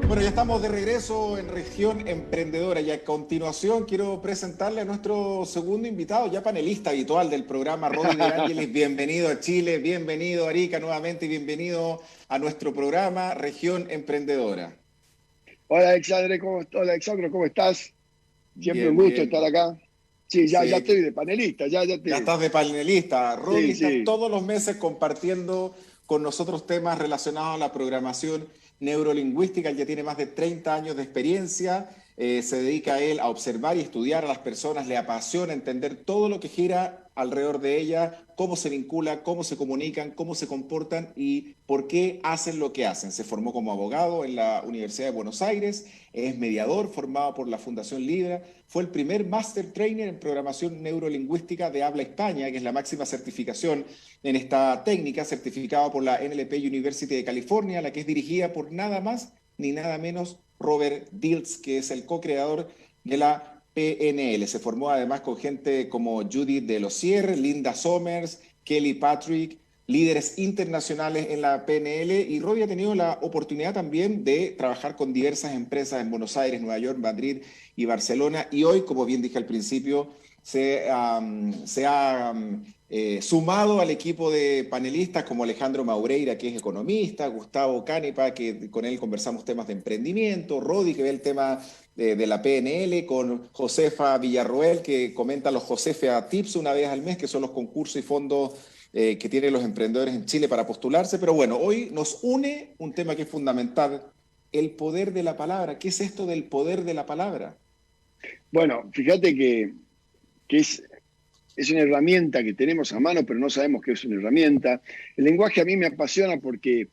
Bueno, ya estamos de regreso en Región Emprendedora y a continuación quiero presentarle a nuestro segundo invitado, ya panelista habitual del programa, Rodi De Angelis. Bienvenido a Chile, bienvenido a Arica nuevamente y bienvenido a nuestro programa Región Emprendedora. Hola Alexandre, ¿cómo estás? Siempre un Bien, gusto estar bien. acá. Sí, ya Sí, estoy de panelista, ya estás de panelista. Rodi Sí, está sí. todos los meses compartiendo con nosotros temas relacionados a la programación neurolingüística. Él ya tiene más de 30 años de experiencia. Se dedica a él a observar y estudiar a las personas. Le apasiona entender todo lo que gira alrededor de ella, cómo se vincula, cómo se comunican, cómo se comportan y por qué hacen lo que hacen. Se formó como abogado en la Universidad de Buenos Aires. Es mediador formado por la Fundación Libra. Fue el primer Master Trainer en programación neurolingüística de habla hispana, que es la máxima certificación en esta técnica, certificado por la NLP University de California, la que es dirigida por nada más ni nada menos Robert Dilts, que es el co-creador de la PNL. Se formó además con gente como Judith Delosier, Linda Somers, Kelly Patrick, líderes internacionales en la PNL, y Robbie ha tenido la oportunidad también de trabajar con diversas empresas en Buenos Aires, Nueva York, Madrid y Barcelona, y hoy, como bien dije al principio, se ha sumado al equipo de panelistas como Alejandro Maureira, que es economista, Gustavo Canepa, que con él conversamos temas de emprendimiento, Rodi, que ve el tema de la PNL, con Josefa Villarroel, que comenta los Josefa Tips una vez al mes, que son los concursos y fondos que tienen los emprendedores en Chile para postularse. Pero bueno, hoy nos une un tema que es fundamental, el poder de la palabra. ¿Qué es esto del poder de la palabra? Bueno, fíjate que es una herramienta que tenemos a mano, pero no sabemos que es una herramienta. El lenguaje a mí me apasiona porque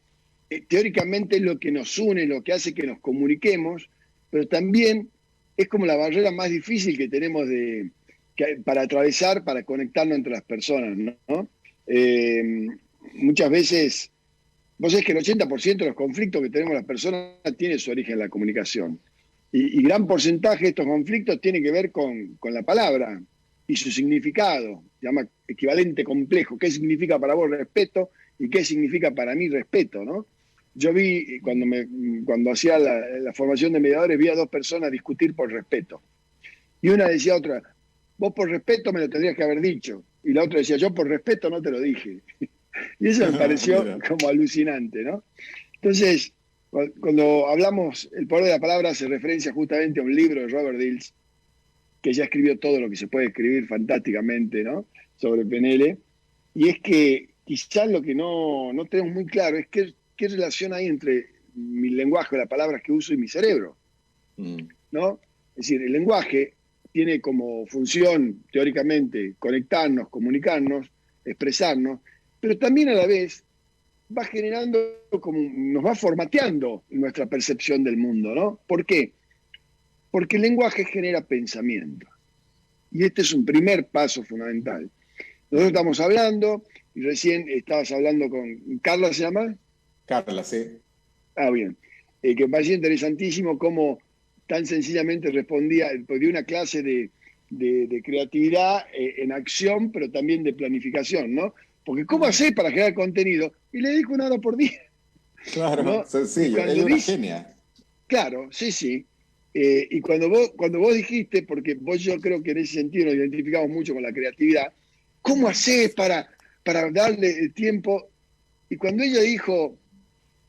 teóricamente es lo que nos une, lo que hace que nos comuniquemos, pero también es como la barrera más difícil que tenemos para atravesar, para conectarnos entre las personas, ¿no? Eh, Muchas veces, vos sabés que el 80% de los conflictos que tenemos las personas tiene su origen en la comunicación. Y gran porcentaje de estos conflictos tiene que ver con la palabra y su significado, se llama equivalente complejo. ¿Qué significa para vos respeto y qué significa para mí respeto, ¿no? Yo vi, cuando hacía la formación de mediadores, vi a dos personas discutir por respeto. Y una decía a otra, vos por respeto me lo tendrías que haber dicho. Y la otra decía, yo por respeto no te lo dije. Y eso me pareció Mira. como alucinante, ¿no? Entonces, cuando hablamos, el poder de la palabra hace referencia justamente a un libro de Robert Dilts, que ya escribió todo lo que se puede escribir fantásticamente, ¿no? Sobre PNL. Y es que quizás lo que no tenemos muy claro es qué relación hay entre mi lenguaje, las palabras que uso y mi cerebro, Mm. ¿no? Es decir, el lenguaje tiene como función, teóricamente, conectarnos, comunicarnos, expresarnos, pero también a la vez va generando, como nos va formateando nuestra percepción del mundo, ¿no? ¿Por qué? Porque el lenguaje genera pensamiento. Y este es un primer paso fundamental. Nosotros estamos hablando, y recién estabas hablando con Carla, ¿se llama? Carla, sí. Ah, bien. Que me pareció interesantísimo cómo tan sencillamente respondía, pues dio una clase de creatividad en acción, pero también de planificación, ¿no? Porque ¿cómo Mm. hacés para generar contenido? Y le dedico 1 hora por día, Claro, ¿no? Y sencillo. Ella cuando es una dice, genia. claro, sí, sí. Y cuando vos dijiste, porque vos yo creo que en ese sentido nos identificamos mucho con la creatividad, ¿cómo Mm. hacés para darle el tiempo? Y cuando ella dijo,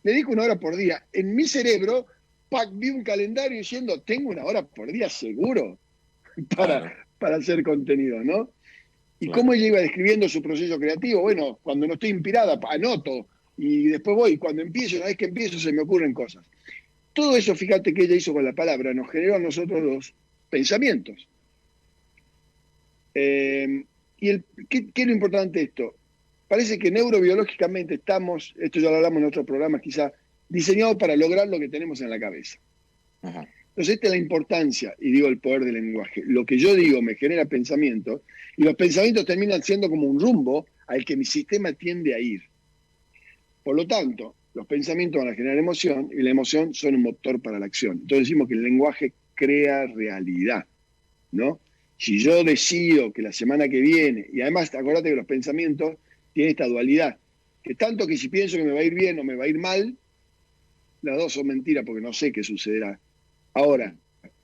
le dedico 1 hora por día, en mi cerebro, vi un calendario diciendo, tengo 1 hora por día seguro para, Claro, para hacer contenido, ¿no? Y cómo claro. ella iba describiendo su proceso creativo, bueno, cuando no estoy inspirada, anoto, y después voy, cuando empiezo, una vez que empiezo, se me ocurren cosas. Todo eso, fíjate que ella hizo con la palabra, nos generó a nosotros dos pensamientos. ¿Qué es lo importante de esto? Parece que neurobiológicamente estamos, esto ya lo hablamos en otros programas quizá, diseñados para lograr lo que tenemos en la cabeza. Ajá. Entonces, esta es la importancia, y digo el poder del lenguaje. Lo que yo digo me genera pensamientos, y los pensamientos terminan siendo como un rumbo al que mi sistema tiende a ir. Por lo tanto, los pensamientos van a generar emoción, y la emoción son un motor para la acción. Entonces decimos que el lenguaje crea realidad, ¿no? Si yo decido que la semana que viene, y además acordate que los pensamientos tienen esta dualidad, que tanto que si pienso que me va a ir bien o me va a ir mal, las dos son mentiras porque no sé qué sucederá. Ahora,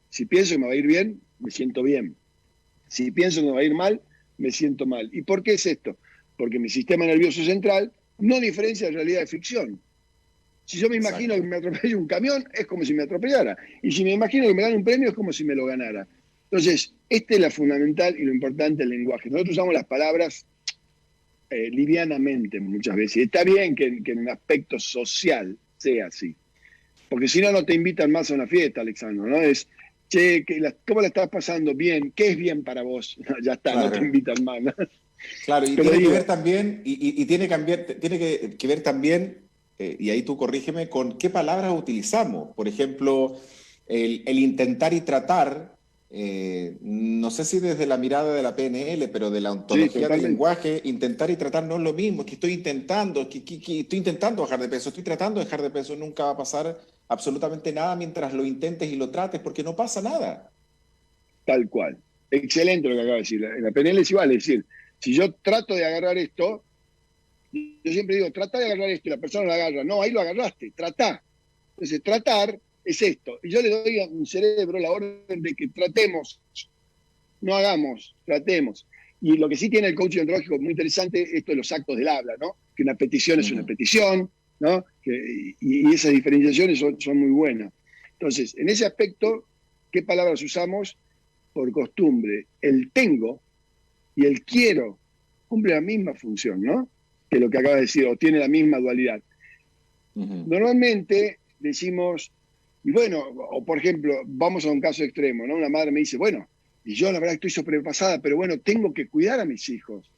si pienso que me va a ir bien, me siento bien. Si pienso que me va a ir mal, me siento mal. ¿Y por qué es esto? Porque mi sistema nervioso central no diferencia realidad de ficción. Si yo me imagino Exacto. que me atropella un camión, es como si me atropellara. Y si me imagino que me gana un premio, es como si me lo ganara. Entonces, esta es la fundamental y lo importante del lenguaje. Nosotros usamos las palabras livianamente muchas veces. Y está bien que en un aspecto social sea así. Porque si no, no te invitan más a una fiesta, Alexandro, ¿no? Es, che, ¿cómo la estás pasando? Bien, ¿qué es bien para vos? Ya está, no te Claro. invitan más, ¿no? Claro, y Pero tiene que ver digo, también, y tiene que ver también, y ahí tú corrígeme, con qué palabras utilizamos. Por ejemplo, el intentar y tratar, no sé si desde la mirada de la PNL, pero de la sí, ontología del totalmente, lenguaje, intentar y tratar no es lo mismo, es que estoy intentando, que estoy intentando bajar de peso, estoy tratando de bajar de peso, nunca va a pasar absolutamente nada mientras lo intentes y lo trates, porque no pasa nada. tal cual. Excelente lo que acaba de decir. En la PNL es igual, es decir, si yo trato de agarrar esto, yo siempre digo, trata de agarrar esto y la persona lo agarra. No, ahí lo agarraste, tratá. Entonces, tratar es esto. Y yo le doy a mi cerebro la orden de que tratemos, no hagamos, tratemos. Y lo que sí tiene el coaching ontológico muy interesante, esto de los actos del habla, ¿no? Que una petición es una Ujú, petición, ¿no? Y esas diferenciaciones son muy buenas. Entonces, en ese aspecto, ¿qué palabras usamos? Por costumbre, el tengo y el quiero cumple la misma función, ¿no? Que lo que acaba de decir, o tiene la misma dualidad. ujú. Normalmente decimos, y bueno, o por ejemplo, vamos a un caso extremo, ¿no? Una madre me dice, bueno, y yo la verdad estoy sobrepasada, pero bueno, tengo que cuidar a mis hijos.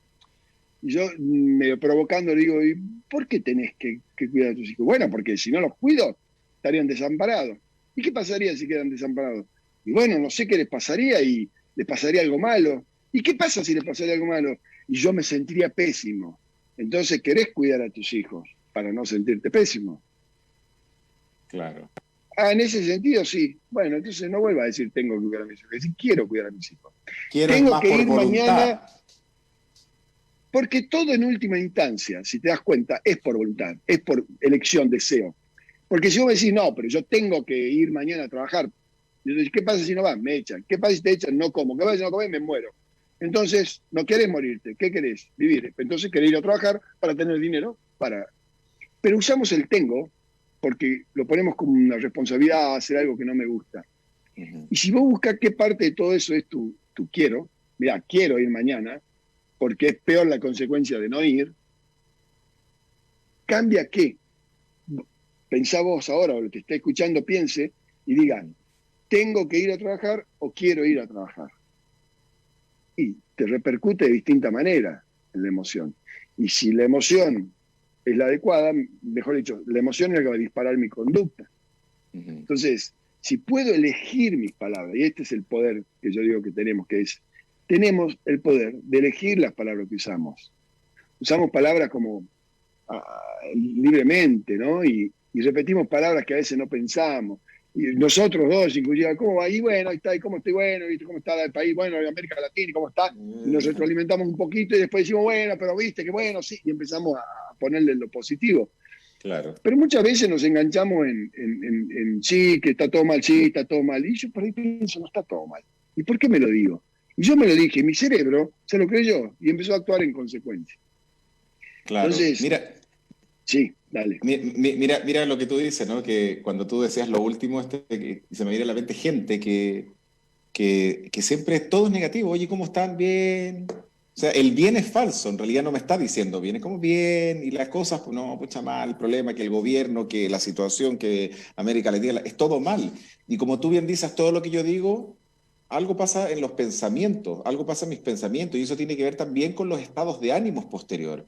Y yo, medio provocando, le digo, ¿y por qué tenés que cuidar a tus hijos? Bueno, porque si no los cuido, estarían desamparados. ¿Y qué pasaría si quedan desamparados? Y bueno, no sé qué les pasaría y les pasaría algo malo. ¿Y qué pasa si les pasaría algo malo? Y yo me sentiría pésimo. Entonces, querés cuidar a tus hijos para no sentirte pésimo. Claro. Ah, en ese sentido, sí. Bueno, entonces no vuelva a decir tengo que cuidar a mis hijos. Decir quiero cuidar a mis hijos. Quiero es Tengo más que por ir mañana voluntad. porque todo en última instancia, si te das cuenta, es por voluntad, es por elección, deseo. Porque si vos me decís, no, pero yo tengo que ir mañana a trabajar, ¿qué pasa si no vas? Me echan. ¿Qué pasa si te echan? No como. ¿Qué pasa si no comes? Me muero. Entonces, no querés morirte. ¿Qué querés? Vivir. Entonces, querés ir a trabajar para tener dinero. Pero usamos el tengo porque lo ponemos como una responsabilidad a hacer algo que no me gusta. Ujú. Y si vos buscas qué parte de todo eso es tu quiero, mira, quiero ir mañana, porque es peor la consecuencia de no ir, cambia qué. Pensá vos ahora, o lo que está escuchando piense y diga, ¿tengo que ir a trabajar o quiero ir a trabajar? Y te repercute de distinta manera en la emoción. Y si la emoción es la adecuada, mejor dicho, la emoción es la que va a disparar mi conducta. Ujú. Entonces, si puedo elegir mis palabras, y este es el poder que yo digo que tenemos el poder de elegir las palabras que usamos. Usamos palabras como libremente, ¿no? Y repetimos palabras que a veces no pensamos. Y nosotros dos, inclusive, ¿cómo va? Y bueno, ahí está, y cómo estoy, bueno, ¿viste cómo está el país? Bueno, América Latina, ¿y cómo está? Y nos retroalimentamos un poquito y después decimos, bueno, pero viste, que bueno, sí, y empezamos a ponerle lo positivo. Claro. Pero muchas veces nos enganchamos en sí, que está todo mal, sí, está todo mal. Y yo por ahí pienso, no está todo mal. ¿Y por qué me lo digo? Y yo me lo dije, mi cerebro se lo creyó y empezó a actuar en consecuencia. Claro. Entonces, sí, dale. Mira lo que tú dices, ¿no? Que cuando tú decías lo último, que se me viene a la mente gente que siempre todo es negativo. Oye, ¿cómo están? Bien. O sea, el bien es falso, en realidad no me está diciendo bien, es como bien, y las cosas, pues no, pucha mal, el problema que el gobierno, que la situación, que América Latina, es todo mal. Y como tú bien dices, todo lo que yo digo, algo pasa en los pensamientos, algo pasa en mis pensamientos, y eso tiene que ver también con los estados de ánimos posterior.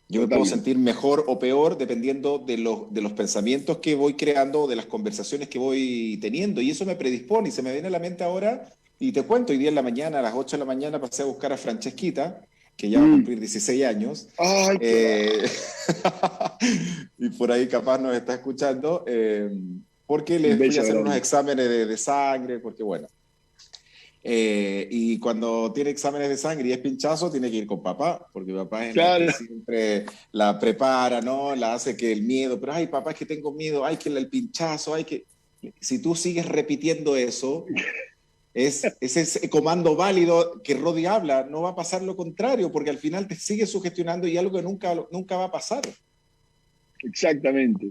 Yo me puedo Totalmente. sentir mejor o peor dependiendo de los pensamientos que voy creando, de las conversaciones que voy teniendo. Y eso me predispone y se me viene a la mente ahora. Y te cuento, hoy día en la mañana, a las 8 de la mañana, pasé a buscar a Francesquita, que ya va a Mm. cumplir 16 años. Ay, qué va. Eh, y por ahí capaz nos está escuchando, porque Un le fui a beso hacer unos grande. exámenes de sangre, porque bueno. Y cuando tiene exámenes de sangre y es pinchazo, tiene que ir con papá, porque papá es la que Claro, siempre la prepara, ¿no? La hace que el miedo, pero ay, papá, es que tengo miedo, ay, que el pinchazo, ay, que... Si tú sigues repitiendo eso, es ese comando válido que Rodi habla, no va a pasar lo contrario, porque al final te sigue sugestionando y algo que nunca va a pasar. exactamente.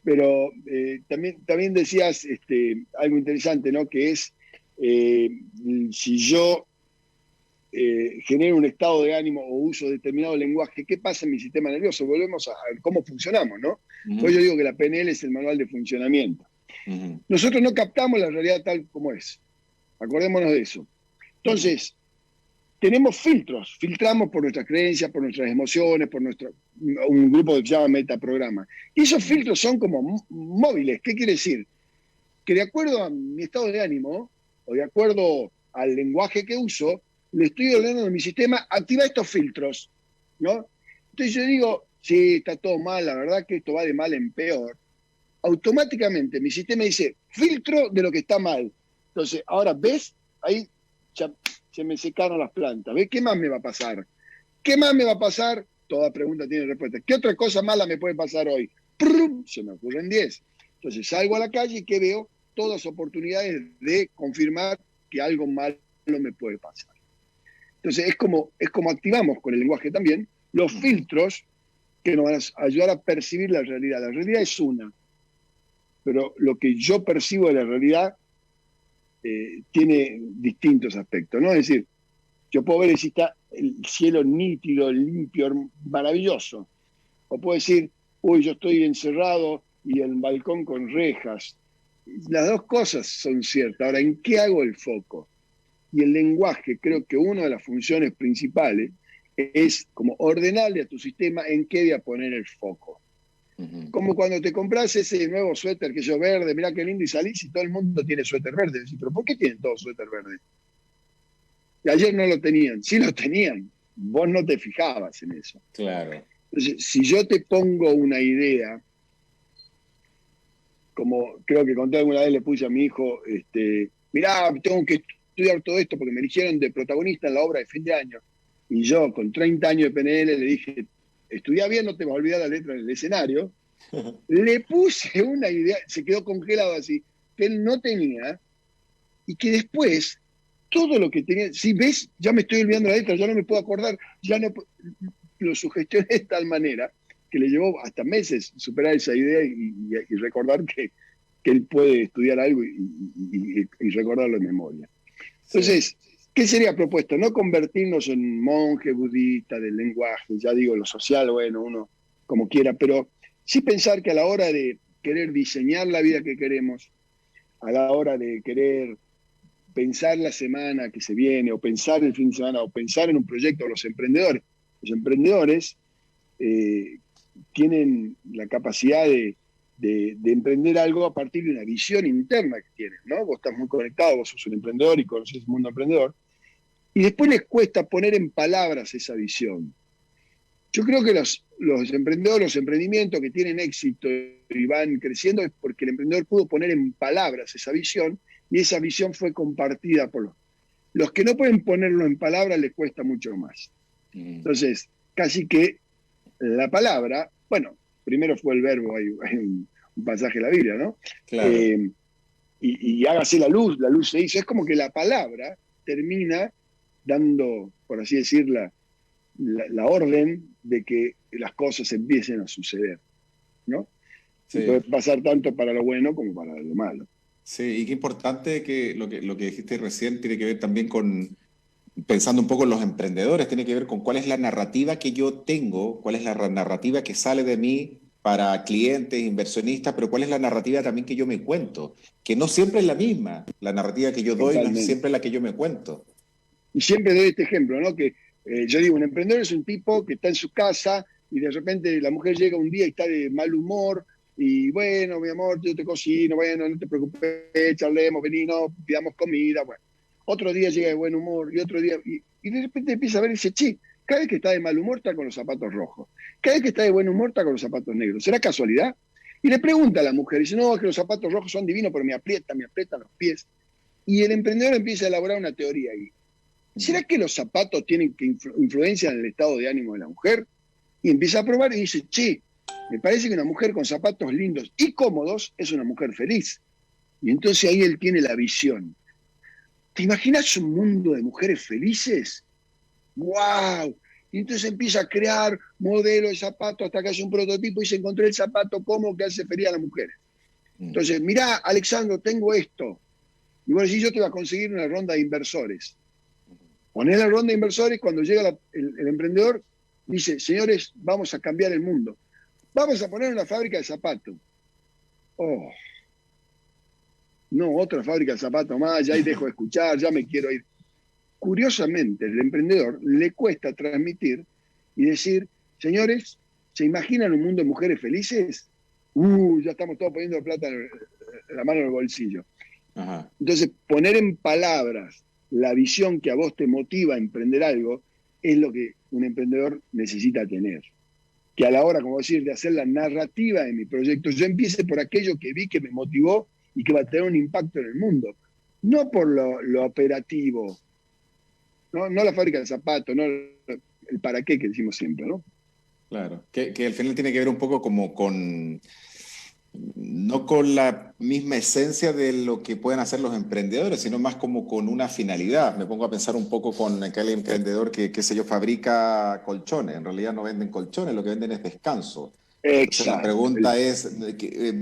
Pero también decías algo interesante, ¿no? Que es eh, si yo genero un estado de ánimo o uso determinado lenguaje, ¿qué pasa en mi sistema nervioso? Volvemos a cómo funcionamos, ¿no? Uh Pues -huh. yo digo que la PNL es el manual de funcionamiento. Uh -huh. Nosotros no captamos la realidad tal como es. Acordémonos de eso. Entonces, tenemos filtros, filtramos por nuestras creencias, por nuestras emociones, por un grupo que se llama metaprograma. Y esos filtros son como móviles. ¿Qué quiere decir? Que de acuerdo a mi estado de ánimo o de acuerdo al lenguaje que uso, le estoy ordenando a mi sistema, activa estos filtros, ¿no? Entonces yo digo, sí, está todo mal, la verdad que esto va de mal en peor. Automáticamente mi sistema dice, filtro de lo que está mal. Entonces, ahora, ¿ves? Ahí ya se me secaron las plantas. ¿Ves? ¿Qué más me va a pasar? ¿Qué más me va a pasar? Toda pregunta tiene respuesta. ¿Qué otra cosa mala me puede pasar hoy? ¡Prum! Se me ocurren 10. Entonces salgo a la calle y ¿qué veo? Todas oportunidades de confirmar que algo malo me puede pasar. Entonces es como activamos con el lenguaje también los filtros que nos van a ayudar a percibir la realidad. La realidad es una, pero lo que yo percibo de la realidad tiene distintos aspectos, ¿no? Es decir, yo puedo ver si está el cielo nítido, limpio, maravilloso. O puedo decir, uy, yo estoy encerrado y el balcón con rejas. Las dos cosas son ciertas. Ahora, ¿en qué hago el foco? Y el lenguaje, creo que una de las funciones principales es como ordenarle a tu sistema en qué voy a poner el foco. Como cuando te compras ese nuevo suéter que yo verde, mirá qué lindo, y salís y todo el mundo tiene suéter verde. Decís, pero ¿por qué tienen todos suéter verde? Y ayer no lo tenían, sí lo tenían. Vos no te fijabas en eso. Claro. Entonces, si yo te pongo una idea, como creo que conté alguna vez, le puse a mi hijo, mirá, tengo que estudiar todo esto porque me eligieron de protagonista en la obra de fin de año. Y yo, con 30 años de PNL, le dije, estudia bien, no te vas a olvidar la letra en el escenario. Le puse una idea, se quedó congelado así, que él no tenía, y que después, todo lo que tenía, si ves, ya me estoy olvidando la letra, ya no me puedo acordar, ya no lo sugestioné de tal manera que le llevó hasta meses superar esa idea y recordar que él puede estudiar algo y recordarlo en memoria. Entonces, sí. ¿Qué sería propuesto? No convertirnos en monje budista del lenguaje, ya digo, lo social, bueno, uno como quiera, pero sí pensar que a la hora de querer diseñar la vida que queremos, a la hora de querer pensar la semana que se viene, o pensar el fin de semana, o pensar en un proyecto, los emprendedores tienen la capacidad de emprender algo a partir de una visión interna que tienen, ¿no? Vos estás muy conectado, vos sos un emprendedor y conocés el mundo emprendedor, y después les cuesta poner en palabras esa visión. Yo creo que los emprendedores, los emprendimientos que tienen éxito y van creciendo es porque el emprendedor pudo poner en palabras esa visión y esa visión fue compartida por los que no pueden ponerlo en palabras les cuesta mucho más. Entonces, casi que la palabra, bueno, primero fue el verbo, hay un pasaje de la Biblia, ¿no? Claro. Y hágase la luz se hizo. Es como que la palabra termina dando, por así decir, la orden de que las cosas empiecen a suceder, ¿no? Sí. Puede pasar tanto para lo bueno como para lo malo. Sí, y qué importante que lo que dijiste recién tiene que ver también con, pensando un poco en los emprendedores, tiene que ver con cuál es la narrativa que yo tengo, cuál es la narrativa que sale de mí para clientes, inversionistas, pero cuál es la narrativa también que yo me cuento, que no siempre es la misma, la narrativa que yo doy no es siempre la que yo me cuento. Y siempre doy este ejemplo, ¿no? Que yo digo, un emprendedor es un tipo que está en su casa y de repente la mujer llega un día y está de mal humor y bueno, mi amor, yo te cocino, bueno, no te preocupes, charlemos, vení, no, pidamos comida, bueno. Otro día llega de buen humor y otro día, y de repente empieza a ver y dice, che, cada vez que está de mal humor está con los zapatos rojos, cada vez que está de buen humor está con los zapatos negros, ¿será casualidad? Y le pregunta a la mujer, y dice, no, es que los zapatos rojos son divinos, pero me aprietan los pies. Y el emprendedor empieza a elaborar una teoría ahí. ¿Será que los zapatos tienen que influenciar en el estado de ánimo de la mujer? Y empieza a probar y dice, che, me parece que una mujer con zapatos lindos y cómodos es una mujer feliz. Y entonces ahí él tiene la visión. ¿Te imaginas un mundo de mujeres felices? ¡Wow! Y entonces empieza a crear modelos de zapatos hasta que hace un prototipo y se encontró el zapato como que hace feliz a las mujeres. Entonces, mirá, Alexandro, tengo esto. Y bueno, si yo te voy a conseguir una ronda de inversores. Ponés la ronda de inversores, cuando llega el emprendedor, dice, señores, vamos a cambiar el mundo. Vamos a poner una fábrica de zapatos. Oh, no, otra fábrica de zapatos más, ya ahí dejo de escuchar, ya me quiero ir. Curiosamente, el emprendedor le cuesta transmitir y decir, señores, ¿se imaginan un mundo de mujeres felices? Ya estamos todos poniendo la mano en el bolsillo. Ajá. Entonces, poner en palabras la visión que a vos te motiva a emprender algo es lo que un emprendedor necesita tener. Que a la hora, como decir, de hacer la narrativa de mi proyecto, yo empiece por aquello que vi que me motivó y que va a tener un impacto en el mundo. No por lo operativo, no la fábrica de zapatos, no el para qué que decimos siempre, ¿no? Claro, que al final tiene que ver un poco como con, no con la misma esencia de lo que pueden hacer los emprendedores, sino más como con una finalidad. Me pongo a pensar un poco con aquel emprendedor que, qué sé yo, fabrica colchones. En realidad no venden colchones, lo que venden es descanso. Entonces la pregunta es,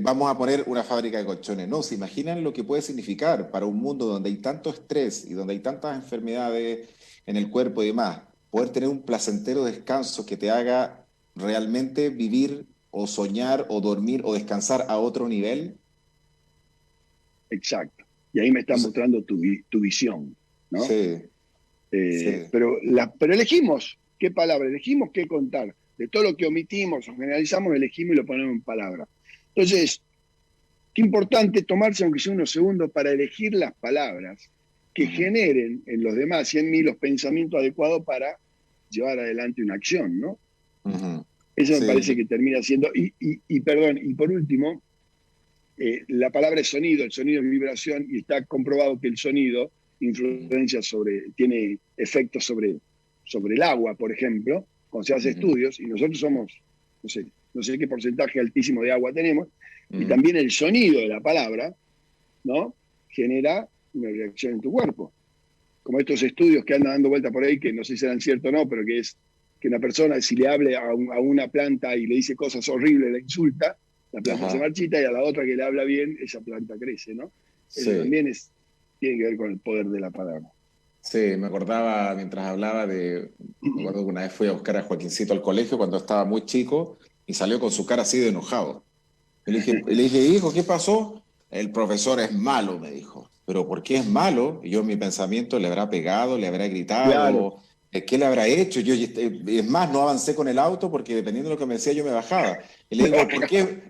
vamos a poner una fábrica de colchones. No, ¿se imaginan lo que puede significar para un mundo donde hay tanto estrés y donde hay tantas enfermedades en el cuerpo y demás? Poder tener un placentero descanso que te haga realmente vivir o soñar o dormir o descansar a otro nivel. Exacto. Y ahí me está mostrando tu visión, ¿no? Sí. Sí. Pero elegimos qué palabra, elegimos qué contar. De todo lo que omitimos o generalizamos, elegimos y lo ponemos en palabras. Entonces, qué importante tomarse, aunque sea unos segundos, para elegir las palabras que generen en los demás y en mí los pensamientos adecuados para llevar adelante una acción, ¿no? Eso me parece que termina siendo, y perdón, y por último, la palabra es sonido, el sonido es vibración, y está comprobado que el sonido influencia tiene efectos sobre el agua, por ejemplo, cuando se hace estudios, y nosotros somos, no sé qué porcentaje altísimo de agua tenemos, y también el sonido de la palabra, ¿no? Genera una reacción en tu cuerpo. Como estos estudios que andan dando vuelta por ahí, que no sé si serán ciertos o no, pero que es que una persona, si le hable a una planta y le dice cosas horribles, la insulta, la planta se marchita, y a la otra que le habla bien, esa planta crece, ¿no? Eso también tiene que ver con el poder de la palabra. Sí, me acordaba mientras hablaba me acuerdo que una vez fui a buscar a Joaquincito al colegio cuando estaba muy chico y salió con su cara así de enojado. Y le dije, hijo, ¿qué pasó? El profesor es malo, me dijo. ¿Pero por qué es malo? Y yo en mi pensamiento le habrá pegado, le habrá gritado, claro. ¿Qué le habrá hecho? Yo, es más, no avancé con el auto porque dependiendo de lo que me decía yo me bajaba. Y le digo, ¿por qué?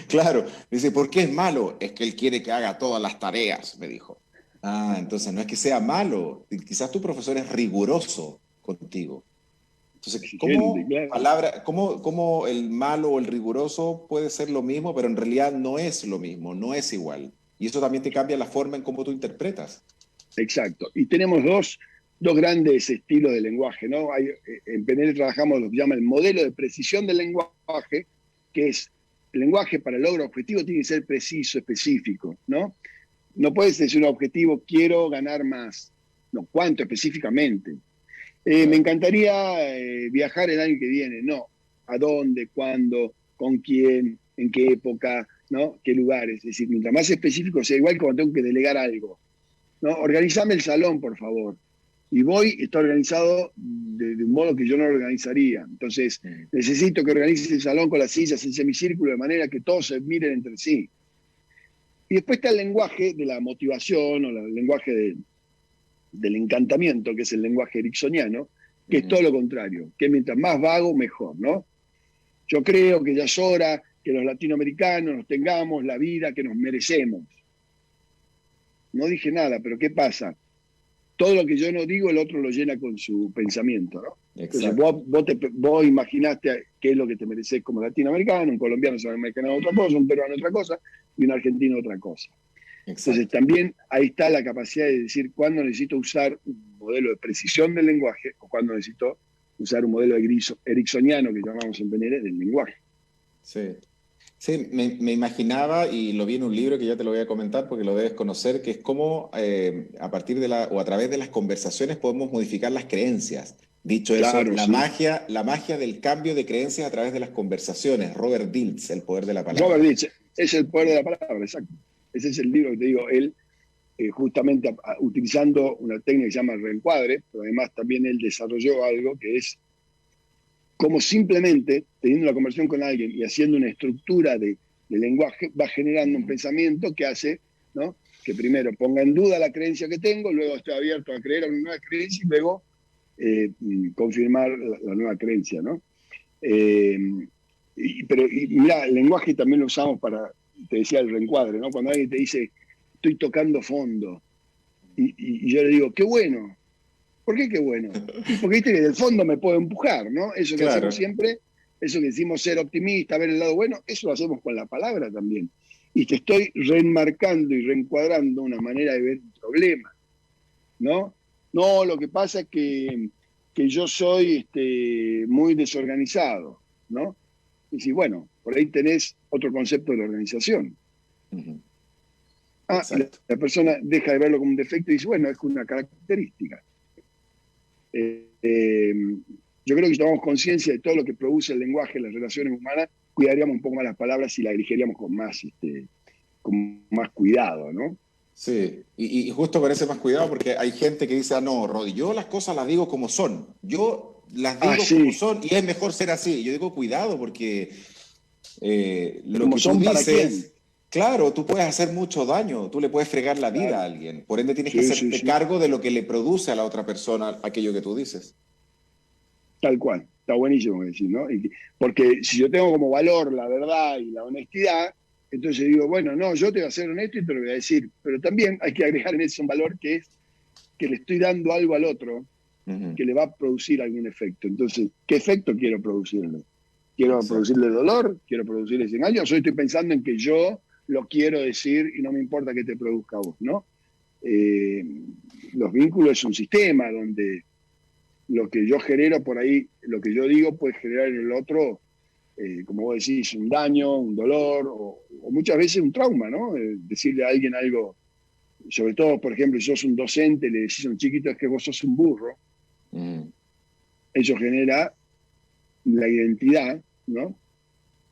Claro, dice, ¿por qué es malo? Es que él quiere que haga todas las tareas, me dijo. Ah, entonces no es que sea malo, quizás tu profesor es riguroso contigo. Entonces, ¿cómo el malo o el riguroso puede ser lo mismo, pero en realidad no es lo mismo, no es igual? Y eso también te cambia la forma en cómo tú interpretas. Exacto. Y tenemos dos grandes estilos de lenguaje, ¿no? En PNL trabajamos lo que llama el modelo de precisión del lenguaje, que es el lenguaje para el logro objetivo tiene que ser preciso, específico, ¿no? No puedes decir un objetivo, quiero ganar más. No, ¿cuánto específicamente? Me encantaría viajar el año que viene. No, ¿a dónde? ¿Cuándo? ¿Con quién? ¿En qué época? ¿No? ¿Qué lugares? Es decir, mientras más específico sea, igual cuando tengo que delegar algo. ¿No? Organizame el salón, por favor. Y está organizado de un modo que yo no lo organizaría. Entonces, necesito que organices el salón con las sillas en semicírculo de manera que todos se miren entre sí. Y después está el lenguaje de la motivación o el lenguaje del encantamiento, que es el lenguaje ericksoniano, que es todo lo contrario, que mientras más vago, mejor, ¿no? Yo creo que ya es hora que los latinoamericanos nos tengamos la vida que nos merecemos. No dije nada, pero ¿qué pasa? Todo lo que yo no digo, el otro lo llena con su pensamiento, ¿no? Entonces vos imaginaste qué es lo que te mereces como latinoamericano, un colombiano se va a imaginar otra cosa, un peruano otra cosa, y un argentino otra cosa. Entonces Exacto. también ahí está la capacidad de decir cuándo necesito usar un modelo de precisión del lenguaje o cuándo necesito usar un modelo ericksoniano que llamamos en PNL del lenguaje. Sí. Sí, me imaginaba y lo vi en un libro que ya te lo voy a comentar porque lo debes conocer, que es cómo a partir de o a través de las conversaciones podemos modificar las creencias. Dicho eso, Claro, sí. la magia del cambio de creencias a través de las conversaciones. Robert Dilts, El poder de la palabra. Robert dice, es el poder de la palabra, exacto. Ese es el libro que te digo, él justamente utilizando una técnica que se llama el reencuadre, pero además también él desarrolló algo que es como simplemente teniendo una conversación con alguien y haciendo una estructura de lenguaje, va generando un Ujú. pensamiento que hace, ¿no? Que primero ponga en duda la creencia que tengo, luego estoy abierto a creer a una nueva creencia y luego confirmar la nueva creencia, ¿no? Eh, pero mira, el lenguaje también lo usamos para, te decía, el reencuadre, ¿no? Cuando alguien te dice, estoy tocando fondo, y yo le digo, qué bueno. ¿Por qué qué bueno? Y porque viste que del fondo me puedo empujar, ¿no? Eso que hacemos Claro. siempre, eso que decimos ser optimista, ver el lado bueno, eso lo hacemos con la palabra también. Y te estoy reenmarcando y reencuadrando una manera de ver un problema, ¿no? No, lo que pasa es que yo soy muy desorganizado, ¿no? Y si, bueno, por ahí tenés otro concepto de la organización. Ujú. Ah, y Exacto. la persona deja de verlo como un defecto y dice, bueno, es una característica. Eh, yo creo que si tomamos conciencia de todo lo que produce el lenguaje, las relaciones humanas, cuidaríamos un poco más las palabras y las elegiríamos con más cuidado, ¿no? Sí, y justo parece más cuidado porque hay gente que dice, ah, no, Rodi, yo las cosas las digo como son, yo las Ah, digo como sí, son y es mejor ser así. Y yo digo, cuidado porque lo como que tú son para quién. dices, claro, tú puedes hacer mucho daño, tú le puedes fregar la vida a Claro, alguien, por ende tienes que sí, sí, hacerte sí, cargo de lo que le produce a la otra persona aquello que tú dices. tal cual. Está buenísimo decir, ¿no? Porque si yo tengo como valor la verdad y la honestidad, entonces digo, bueno, no, yo te voy a ser honesto y te lo voy a decir, pero también hay que agregar en eso un valor que es que le estoy dando algo al otro Ujú. que le va a producir algún efecto. Entonces, ¿qué efecto quiero producirle? ¿Quiero Exacto. producirle dolor? ¿Quiero producirle engaño? Yo estoy pensando en que yo lo quiero decir y no me importa que te produzca a vos, ¿no? Eh, los vínculos es un sistema donde lo que yo genero por ahí, lo que yo digo puede generar en el otro, como vos decís, un daño, un dolor o muchas veces un trauma, ¿no? Decirle a alguien algo, sobre todo, por ejemplo, si sos un docente, le decís a un chiquito es que vos sos un burro, Ujú. eso genera la identidad, ¿no?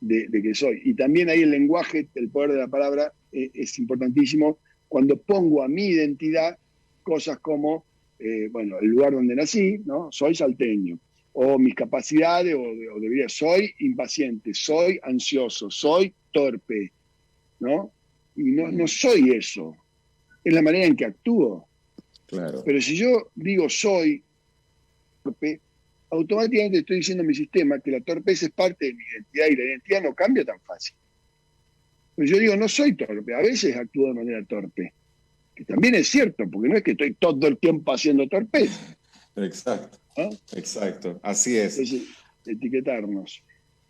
De que soy. Y también ahí el lenguaje, el poder de la palabra es importantísimo cuando pongo a mi identidad cosas como, bueno, el lugar donde nací, ¿no? Soy salteño. O mis capacidades, o debería, soy impaciente, soy ansioso, soy torpe, ¿no? Y no Ujú. soy eso. Es la manera en que actúo. Claro. Pero si yo digo soy torpe, automáticamente estoy diciendo a mi sistema que la torpeza es parte de mi identidad y la identidad no cambia tan fácil. Pero yo digo, no soy torpe, a veces actúo de manera torpe, que también es cierto, porque no es que estoy todo el tiempo haciendo torpeza, Exacto. ¿no? Exacto. Así es. Entonces, etiquetarnos.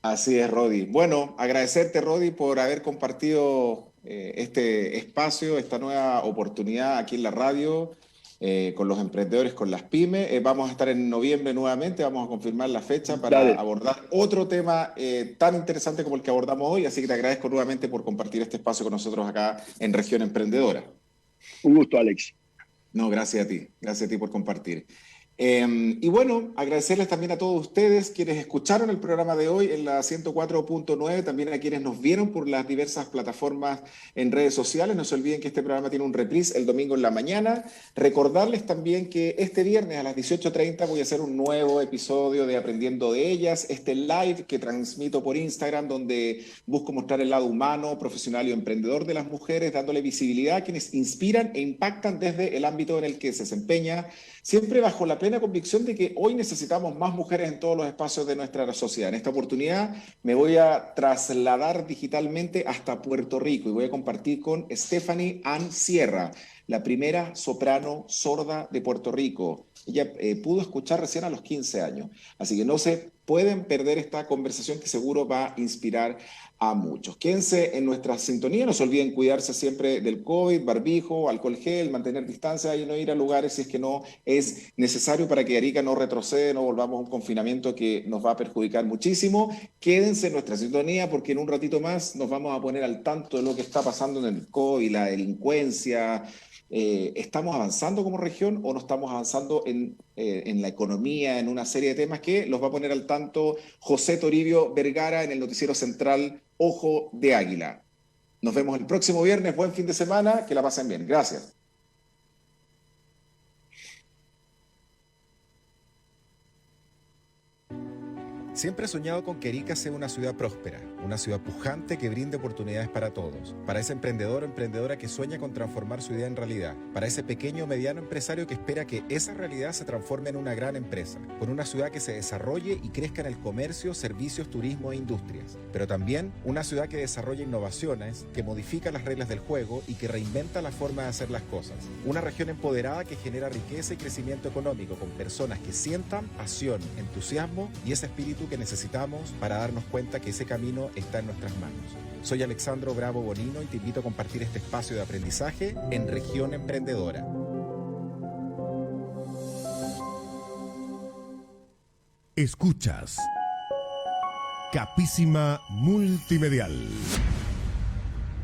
Así es, Rodi. Bueno, agradecerte, Rodi, por haber compartido este espacio, esta nueva oportunidad aquí en la radio, con los emprendedores, con las pymes. Vamos a estar en noviembre nuevamente, vamos a confirmar la fecha para Dale, abordar otro tema tan interesante como el que abordamos hoy. Así que te agradezco nuevamente por compartir este espacio con nosotros acá en Región Emprendedora. un gusto, Alex. No, gracias a ti por compartir. Y bueno, agradecerles también a todos ustedes quienes escucharon el programa de hoy en la 104.9, también a quienes nos vieron por las diversas plataformas en redes sociales. No se olviden que este programa tiene un reprise el domingo en la mañana. Recordarles también que este viernes a las 18:30 voy a hacer un nuevo episodio de Aprendiendo de Ellas, este live que transmito por Instagram, donde busco mostrar el lado humano, profesional y emprendedor de las mujeres, dándole visibilidad a quienes inspiran e impactan desde el ámbito en el que se desempeña, siempre bajo la plena convicción de que hoy necesitamos más mujeres en todos los espacios de nuestra sociedad. En esta oportunidad me voy a trasladar digitalmente hasta Puerto Rico y voy a compartir con Stephanie Ann Sierra, la primera soprano sorda de Puerto Rico. Ella pudo escuchar recién a los 15 años. Así que no se pueden perder esta conversación que seguro va a inspirar a muchos. Quédense en nuestra sintonía, no se olviden cuidarse siempre del COVID, barbijo, alcohol gel, mantener distancia y no ir a lugares si es que no es necesario para que Arica no retroceda, no volvamos a un confinamiento que nos va a perjudicar muchísimo. Quédense en nuestra sintonía porque en un ratito más nos vamos a poner al tanto de lo que está pasando en el COVID, la delincuencia. ¿Estamos avanzando como región o no estamos avanzando en la economía, en una serie de temas que los va a poner al tanto José Toribio Vergara en el noticiero central Ojo de Águila? Nos vemos el próximo viernes, buen fin de semana, que la pasen bien. Gracias. Siempre he soñado con que Arica sea una ciudad próspera, una ciudad pujante que brinde oportunidades para todos, para ese emprendedor o emprendedora que sueña con transformar su idea en realidad, para ese pequeño o mediano empresario que espera que esa realidad se transforme en una gran empresa, con una ciudad que se desarrolle y crezca en el comercio, servicios, turismo e industrias, pero también una ciudad que desarrolla innovaciones, que modifica las reglas del juego y que reinventa la forma de hacer las cosas, una región empoderada que genera riqueza y crecimiento económico con personas que sientan pasión, entusiasmo y ese espíritu que necesitamos para darnos cuenta que ese camino está en nuestras manos. Soy Alexandro Bravo Bonino y te invito a compartir este espacio de aprendizaje en Región Emprendedora. Escuchas Capísima Multimedial.